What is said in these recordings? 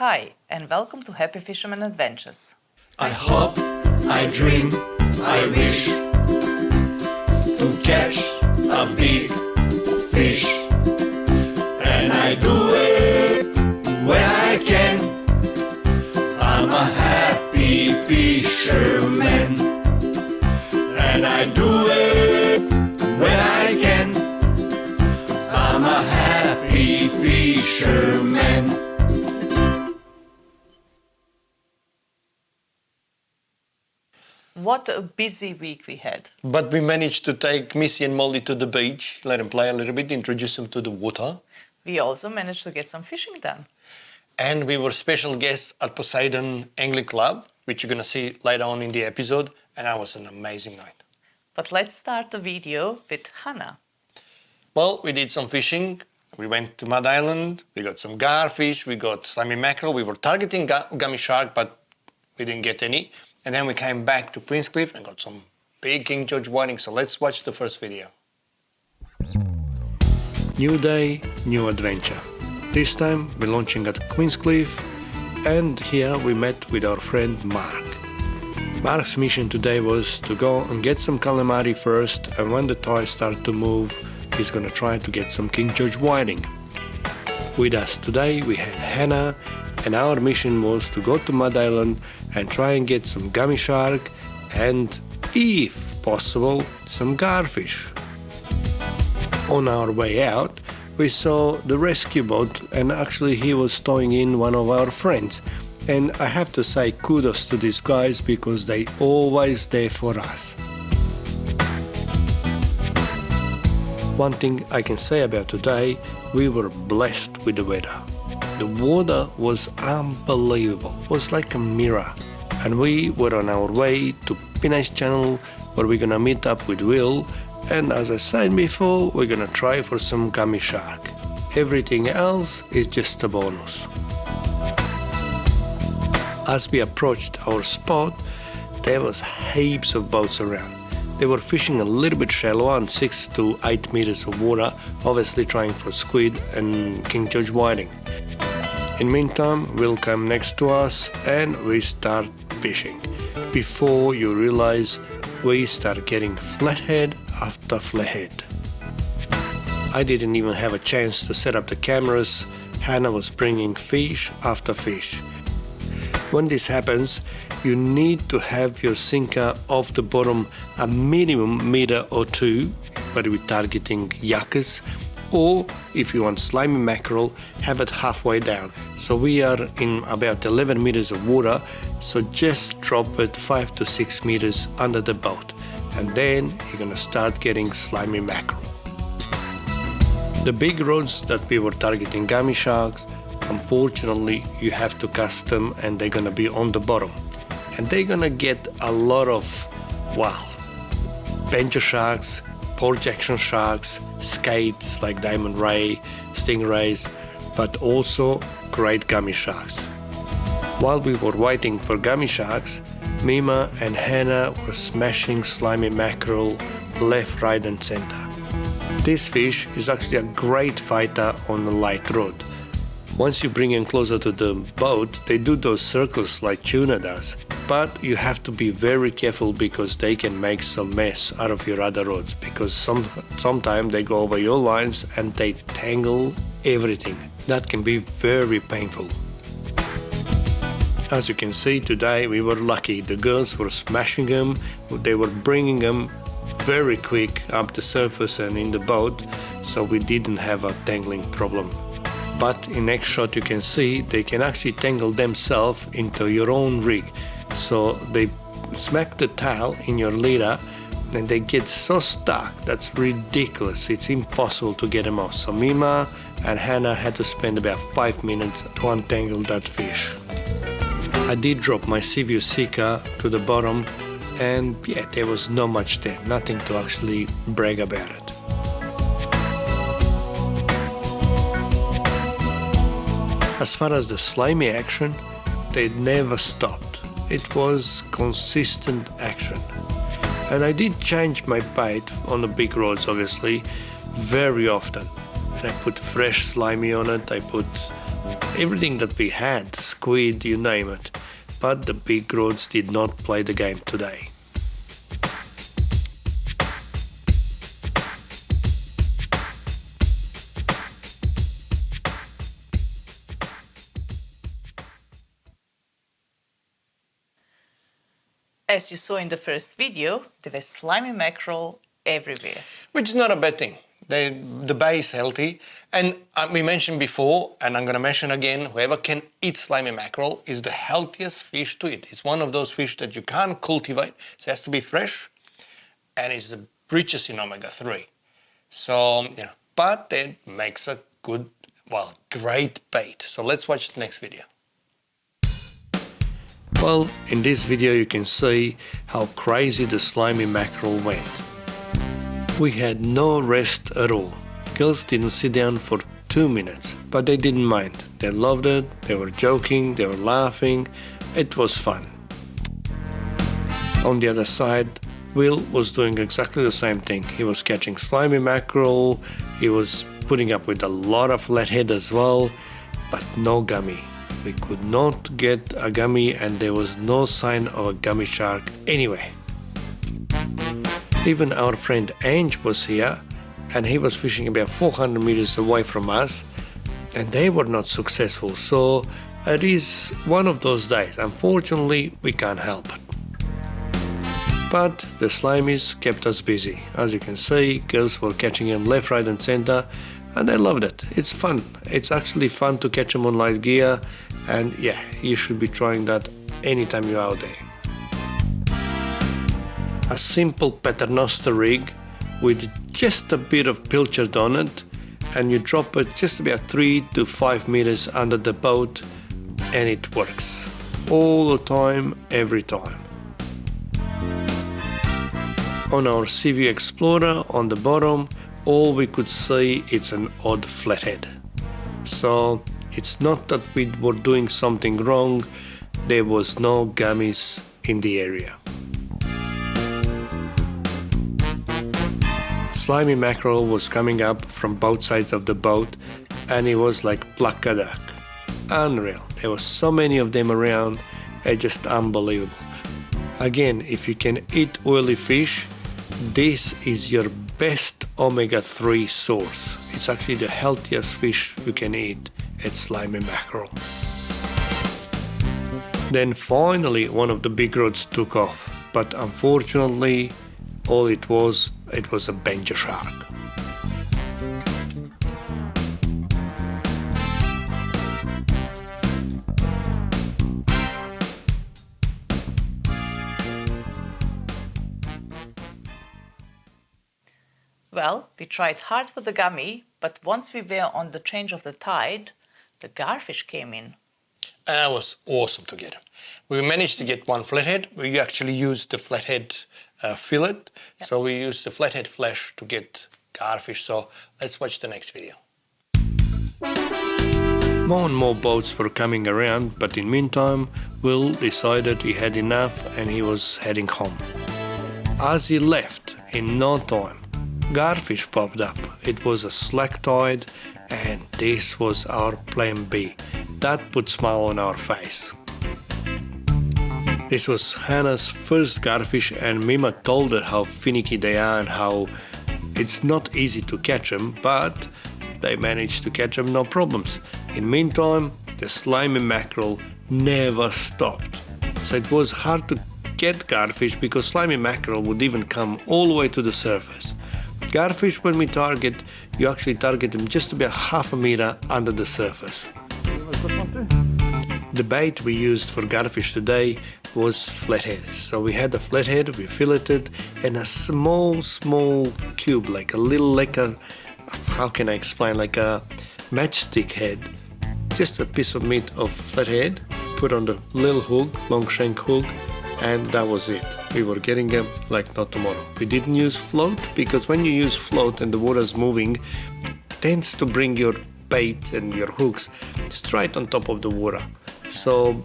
Hi, and welcome to Happy Fisherman Adventures. I hope, I dream, I wish to catch a big fish, and I do it when I can. I'm a happy fisherman, and I do it when I can. I'm a happy fisherman. What a busy week we had. But we managed to take Missy and Molly to the beach, let them play a little bit, introduce them to the water. We also managed to get some fishing done. And we were special guests at Poseidon Angling Club, which you're going to see later on in the episode. And that was an amazing night. But let's start the video with Hannah. Well, we did some fishing. We went to Mud Island. We got some garfish. We got slimy mackerel. We were targeting gummy shark, but we didn't get any. And then we came back to Queenscliff and got some big King George whiting. So let's watch the first video. New day, new adventure. This time we're launching at Queenscliff, and here we met with our friend Mark. Mark's mission today was to go and get some calamari first, and when the toys start to move, he's gonna try to get some King George whiting. With us today we had Hannah, and our mission was to go to Mud Island and try and get some gummy shark and, if possible, some garfish. On our way out, we saw the rescue boat, and actually he was towing in one of our friends. And I have to say kudos to these guys because they always there for us. One thing I can say about today, we were blessed with the weather. The water was unbelievable, it was like a mirror. And we were on our way to Pinay's Channel, where we're gonna meet up with Will, and as I said before, we're gonna try for some gummy shark. Everything else is just a bonus. As we approached our spot, there was heaps of boats around. They were fishing a little bit shallow on 6 to 8 meters of water, obviously trying for squid and King George whiting. In the meantime, Will came next to us and we start fishing. Before you realize, we start getting flathead after flathead. I didn't even have a chance to set up the cameras. Hannah was bringing fish after fish. When this happens, you need to have your sinker off the bottom a minimum meter or two, whether we're targeting yuccas, or if you want slimy mackerel, have it halfway down. So we are in about 11 meters of water, so just drop it 5 to 6 meters under the boat, and then you're gonna start getting slimy mackerel. The big rods that we were targeting gummy sharks, unfortunately you have to cast them and they're gonna be on the bottom. And they're gonna get a lot of, bencher sharks, pole jackson sharks, skates like diamond ray, stingrays, but also great gummy sharks. While we were waiting for gummy sharks, Mima and Hannah were smashing slimy mackerel left, right and center. This fish is actually a great fighter on a light rod. Once you bring him closer to the boat, they do those circles like tuna does. But you have to be very careful because they can make some mess out of your other rods, because sometimes they go over your lines and they tangle everything. That can be very painful. As you can see today, we were lucky. The girls were smashing them, they were bringing them very quick up the surface and in the boat, so we didn't have a tangling problem. But in next shot you can see they can actually tangle themselves into your own rig. So they smack the tail in your leader and they get so stuck, that's ridiculous. It's impossible to get them off. So Mima and Hannah had to spend about 5 minutes to untangle that fish. I did drop my Seaview Seeker to the bottom, and yeah, there was not much there, nothing to actually brag about it. As far as the slimy action, they never stopped. It was consistent action. And I did change my bait on the big rods, obviously, very often. And I put fresh slimy on it, I put everything that we had, squid, you name it. But the big rods did not play the game today. As you saw in the first video, there were slimy mackerel everywhere. Which is not a bad thing. The bay is healthy, and we mentioned before, and I'm going to mention again, whoever can eat slimy mackerel is the healthiest fish to eat. It's one of those fish that you can't cultivate. It has to be fresh, and it's the richest in omega-3. So, but it makes a good, great bait. So let's watch the next video. Well, in this video you can see how crazy the slimy mackerel went. We had no rest at all. Girls didn't sit down for 2 minutes, but they didn't mind. They loved it, they were joking, they were laughing. It was fun. On the other side, Will was doing exactly the same thing. He was catching slimy mackerel, he was putting up with a lot of flathead as well, but no gummy. We could not get a gummy and there was no sign of a gummy shark anywhere. Even our friend Ange was here and he was fishing about 400 meters away from us and they were not successful. So it is one of those days. Unfortunately, we can't help it. But the slimies kept us busy. As you can see, girls were catching them left, right and center and they loved it. It's fun. It's actually fun to catch them on light gear and yeah, you should be trying that anytime you're out there. A simple paternoster rig with just a bit of pilchard on it and you drop it just about 3 to 5 meters under the boat and it works all the time, every time. On our Seaview Explorer on the bottom, all we could see is an odd flathead. So it's not that we were doing something wrong, there was no gummies in the area. Slimy mackerel was coming up from both sides of the boat and it was like pluck a duck. Unreal. There were so many of them around, it's just unbelievable. Again, if you can eat oily fish, this is your best omega-3 source. It's actually the healthiest fish you can eat. It's slimy mackerel. Then finally one of the big rods took off, but unfortunately all it was a bencher shark. Well, we tried hard for the gummy, but once we were on the change of the tide, the garfish came in. That was awesome to get him. We managed to get one flathead. We actually used the flathead fillet. Yep. So we used the flathead flesh to get garfish. So let's watch the next video. More and more boats were coming around, but in meantime, Will decided he had enough and he was heading home. As he left, in no time, garfish popped up. It was a slack tide and this was our plan B. That put a smile on our face. This was Hannah's first garfish and Mima told her how finicky they are and how it's not easy to catch them, but they managed to catch them no problems. In meantime, the slimy mackerel never stopped. So it was hard to get garfish because slimy mackerel would even come all the way to the surface. Garfish, when we target, you actually target them just about half a meter under the surface. The bait we used for garfish today was flathead. So we had the flathead, we filleted, and a small cube, like how can I explain, like a matchstick head. Just a piece of meat of flathead, put on the little hook, long shank hook, and that was it. We were getting them like not tomorrow. We didn't use float because when you use float and the water's moving, it tends to bring your bait and your hooks straight on top of the water. So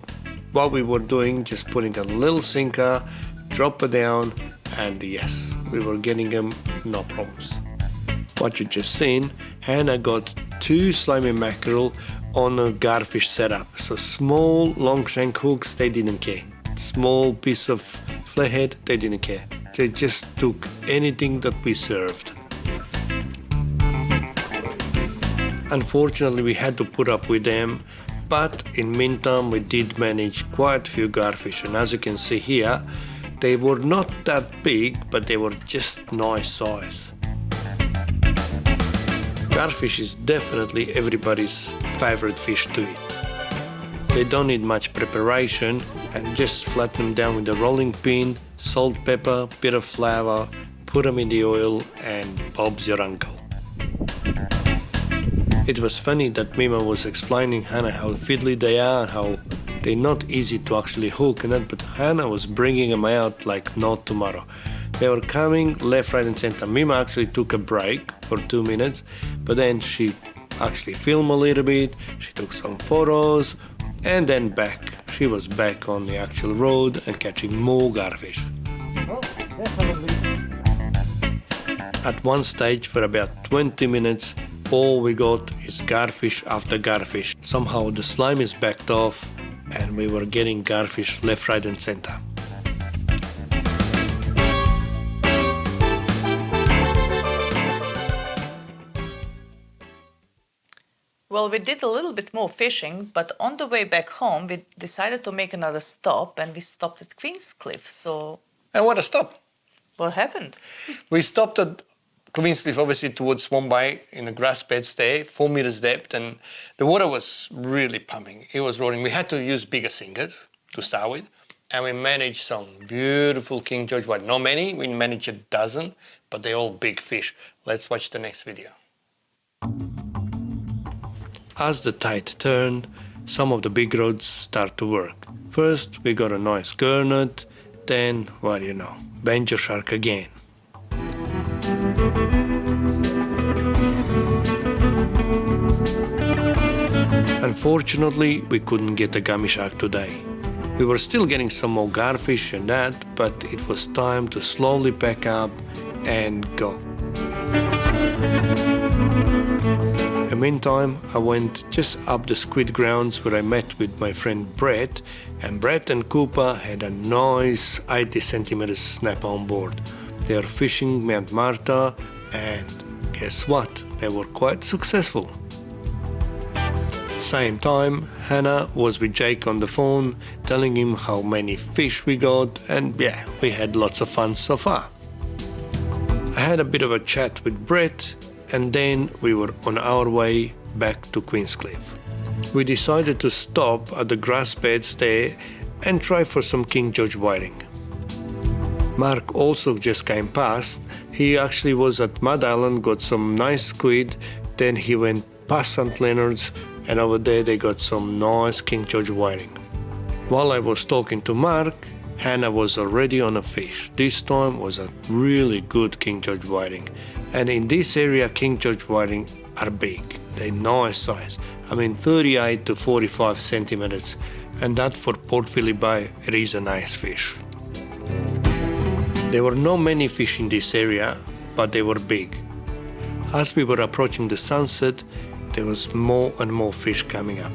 what we were doing, just putting a little sinker, drop it down, and yes, we were getting them no problems. What you just seen, Hannah got 2 slimy mackerel on a garfish setup. So small long shank hooks, they didn't care. Small piece of flathead, they didn't care. They just took anything that we served. Unfortunately, we had to put up with them, but in meantime we did manage quite a few garfish, and as you can see here, they were not that big, but they were just nice size. Garfish is definitely everybody's favorite fish to eat. They don't need much preparation, and just flatten them down with a rolling pin, salt, pepper, bit of flour, put them in the oil, and Bob's your uncle. It was funny that Mima was explaining Hannah how fiddly they are, how they're not easy to actually hook and that, but Hannah was bringing them out like no tomorrow. They were coming left, right and center. Mima actually took a break for 2 minutes, but then she actually filmed a little bit, she took some photos, and then back. She was back on the actual road and catching more garfish. Oh, definitely. At one stage for about 20 minutes, all we got is garfish after garfish. Somehow the slime is backed off and we were getting garfish left, right and center. Well, we did a little bit more fishing, but on the way back home, we decided to make another stop, and we stopped at Queenscliff. So, And what a stop! what happened? We stopped at Queenscliff, obviously towards Swan Bay in the grass beds there, 4 meters depth, and the water was really pumping. It was roaring. We had to use bigger singers to start with, and we managed some beautiful King George white. Not many, we managed a dozen, but they're all big fish. Let's watch the next video. As the tide turned, some of the big rods start to work. First we got a nice gurnet, then, well you know, banjo shark again. Unfortunately, we couldn't get a gummy shark today. We were still getting some more garfish and that, but it was time to slowly pack up and go. In the meantime, I went just up the squid grounds where I met with my friend Brett, and Brett and Cooper had a nice 80 centimeters snapper on board. They are fishing Mount Martha, and guess what? They were quite successful. Same time, Hannah was with Jake on the phone, telling him how many fish we got, and yeah, we had lots of fun so far. I had a bit of a chat with Brett, and then we were on our way back to Queenscliff. We decided to stop at the grass beds there and try for some King George whiting. Mark also just came past. He actually was at Mud Island, got some nice squid, then he went past St. Leonard's, and over there they got some nice King George whiting. While I was talking to Mark, Hannah was already on a fish. This time was a really good King George whiting. And in this area, King George whiting are big. They're nice size. I mean 38 to 45 centimeters. And that for Port Phillip Bay, it is a nice fish. There were not many fish in this area, but they were big. As we were approaching the sunset, there was more and more fish coming up.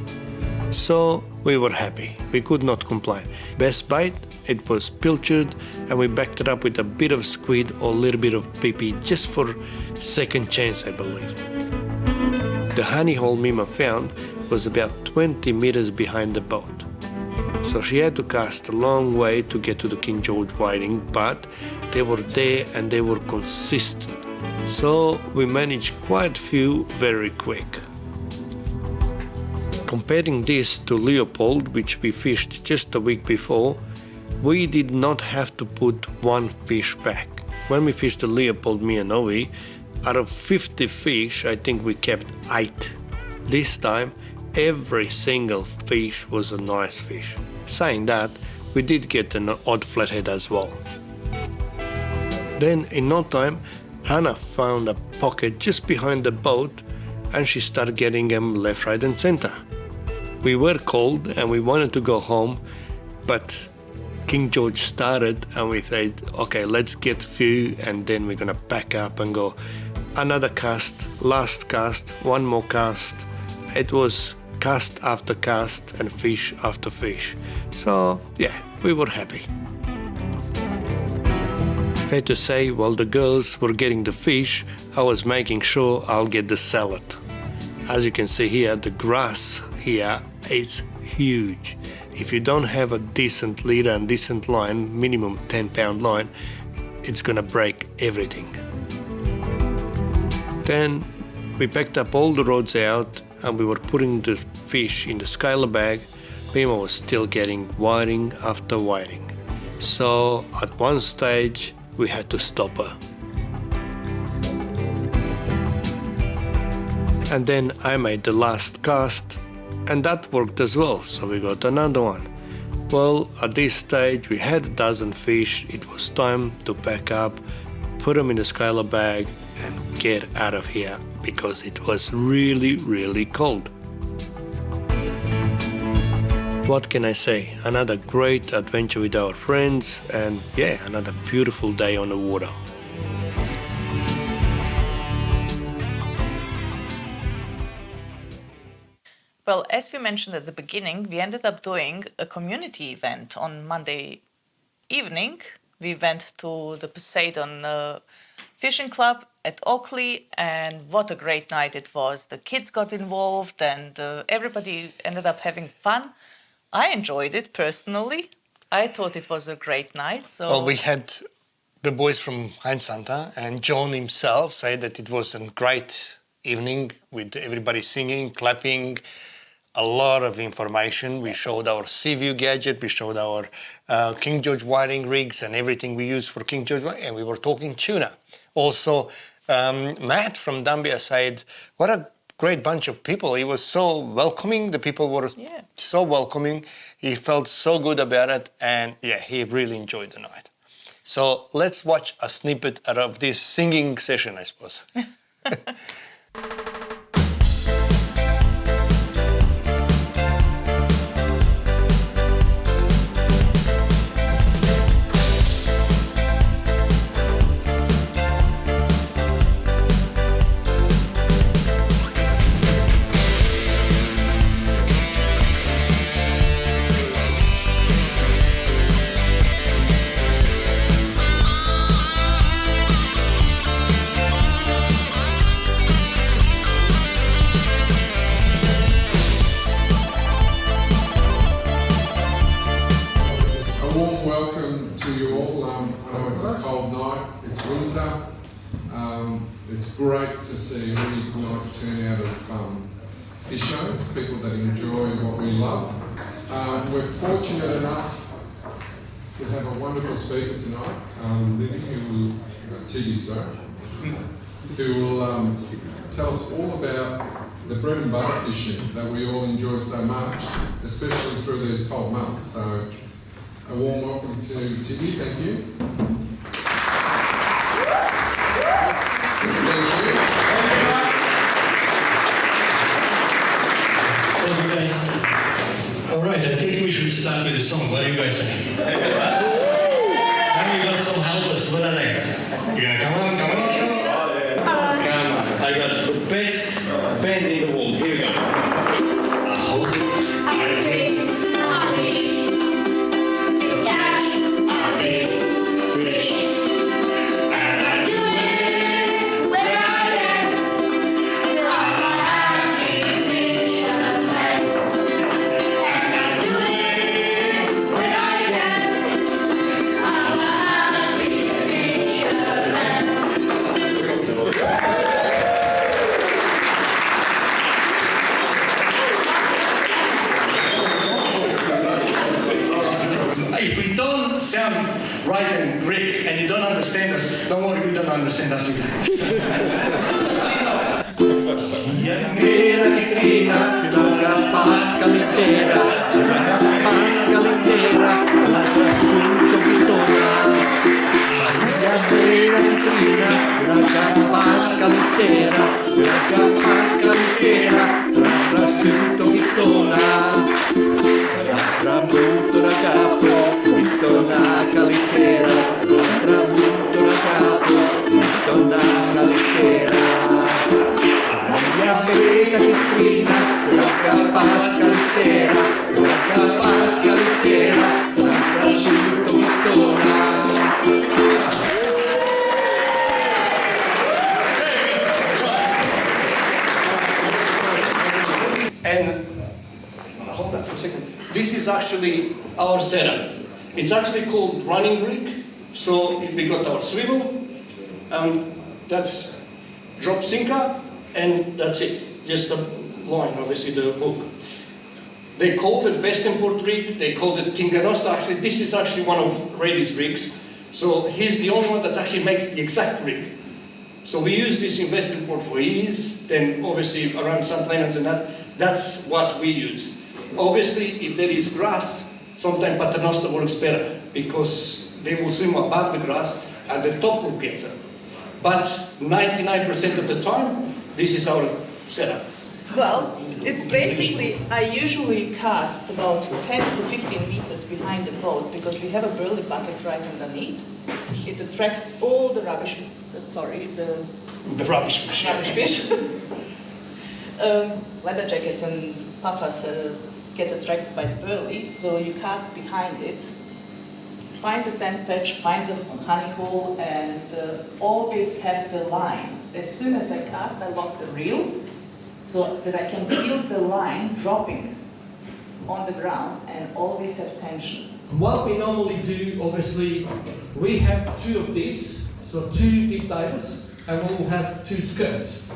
So we were happy. We could not complain. Best bait, it was pilchard, and we backed it up with a bit of squid or a little bit of PP just for second chance, I believe. The honey hole Mima found was about 20 meters behind the boat. So she had to cast a long way to get to the King George whiting, but they were there and they were consistent. So we managed quite a few very quick. Comparing this to Leopold, which we fished just a week before, we did not have to put one fish back. When we fished the Leopold, me and Ovi, out of 50 fish, I think we kept 8. This time, every single fish was a nice fish. Saying that, we did get an odd flathead as well. Then, in no time, Hannah found a pocket just behind the boat and she started getting them left, right and center. We were cold and we wanted to go home, but King George started and we said, okay, let's get a few and then we're gonna pack up and go. Another cast, last cast, one more cast. It was cast after cast and fish after fish. So yeah, we were happy. Fair to say, while the girls were getting the fish, I was making sure I'll get the salad. As you can see here, the grass here is huge. If you don't have a decent leader and decent line, minimum 10-pound line, it's gonna break everything. Then we packed up all the rods out and we were putting the fish in the scaler bag. Pima was still getting whiting after whiting. So at one stage we had to stop her. And then I made the last cast and that worked as well, so we got another one. Well, at this stage we had a dozen fish. It was time to pack up, put them in the scaler bag and get out of here because it was really, really cold. What can I say? Another great adventure with our friends and yeah, another beautiful day on the water. Well, as we mentioned at the beginning, we ended up doing a community event on Monday evening. We went to the Poseidon Fishing Club at Oakley, and what a great night it was. The kids got involved and everybody ended up having fun. I enjoyed it personally. I thought it was a great night. So Well, we had the boys from Heinz Santa and John himself say that it was a great evening with everybody singing, clapping, a lot of information. We showed our Seaview gadget, we showed our King George whiting rigs and everything we use for King George, and we were talking tuna. Also, Matt from Dumbia said, what a great bunch of people. He was so welcoming. The people were so welcoming. He felt so good about it, and yeah, he really enjoyed the night. So let's watch a snippet out of this singing session, I suppose. It's great to see a really nice turnout of fishers, people that enjoy what we love. We're fortunate enough to have a wonderful speaker tonight, Libby, who will tell us all about the bread and butter fishing that we all enjoy so much, especially through these cold months. So a warm welcome to Tiggy, thank you. Thank you guys. All right, I think we should start with a song. What do you guys say? Now we got some helpers. What are they? Yeah, come on. Come on. I got the best band in the world. Here we go. If we don't sound right and Greek and you don't understand us, don't worry, we don't understand us either. pascalitera, un'altra pascalitera, un'altra prosciutto pittona. And hold on for a second. This is actually our setup. It's actually called running rig. So we got our swivel, and that's drop sinker, and that's it. Just a line, obviously the hook. They called it Westernport rig. They called it Tinganosta. Actually, this is actually one of Reddy's rigs. So he's the only one that actually makes the exact rig. So we use this in Westernport for ease. Then obviously around St. Leonard's and that's what we use. Obviously, if there is grass, sometimes Paternoster works better because they will swim above the grass and the top will get them. But 99% of the time, this is our setup. Well, it's basically, I usually cast about 10 to 15 meters behind the boat because we have a burley bucket right underneath. It attracts all the rubbish, The rubbish fish. rubbish fish. Leather jackets and puffers get attracted by the burley, so you cast behind it, find the sand patch, find the honey hole, and always have the line. As soon as I cast, I lock the reel so that I can feel the line dropping on the ground and always have tension. What we normally do, obviously, we have two of these, so two deep divers, and we'll have two skirts.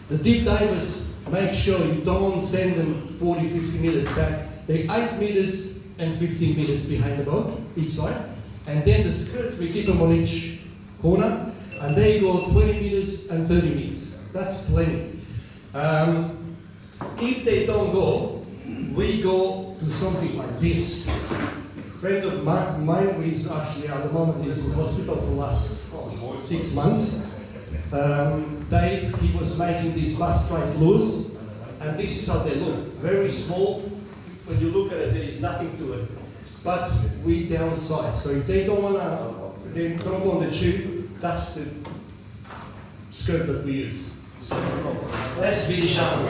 The deep divers, make sure you don't send them 40, 50 meters back. They're 8 meters and 15 meters behind the boat, each side. And then the skirts, we keep them on each corner, and they go 20 meters and 30 meters. That's plenty. If they don't go, we go to something like this. A friend of mine who is actually at the moment is in hospital for the last 6 months. Dave, he was making these bus straight lures, and this is how they look. Very small. When you look at it, there is nothing to it. But we downsize. So if they don't wanna, they don't go on the tube, that's the skirt that we use. So let's finish up. I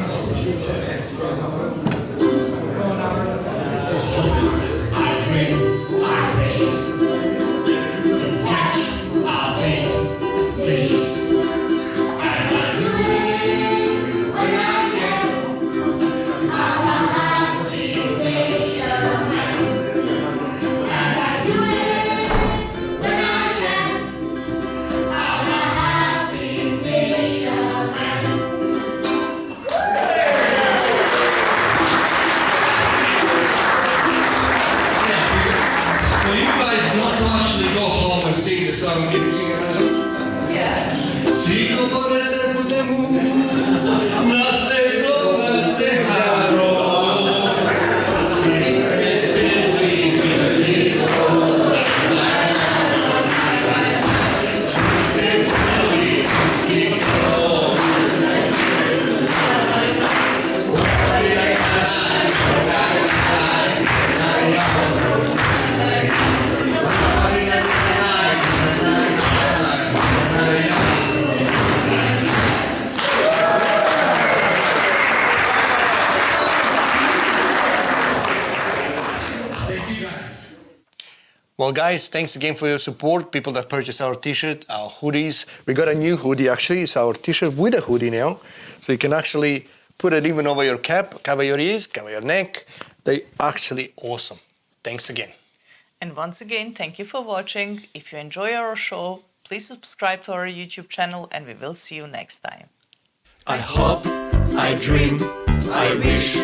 drink, I fish, catch, I bait, fish, and I do it when I can. I'm a happy fisherman, and I do it when I can. I'm a happy fisherman. For you guys not to actually go home and sing the song, can you sing it as well? Yeah. Sigo por ese putemu, nace jaro. Siempre te digo, siempre te Well, guys, thanks again for your support. People that purchase our t-shirt, our hoodies. We got a new hoodie, actually. It's our t-shirt with a hoodie now. So you can actually put it even over your cap, cover your ears, cover your neck. They're actually awesome. Thanks again. And once again, thank you for watching. If you enjoy our show, please subscribe to our YouTube channel and we will see you next time. I hope, I dream, I wish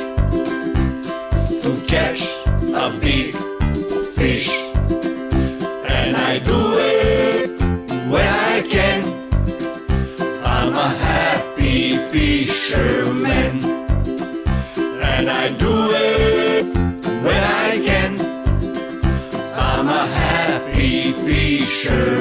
to catch a big fish. And I do it when I can. I'm a happy fisherman. And I do it when I can. I'm a happy fisherman.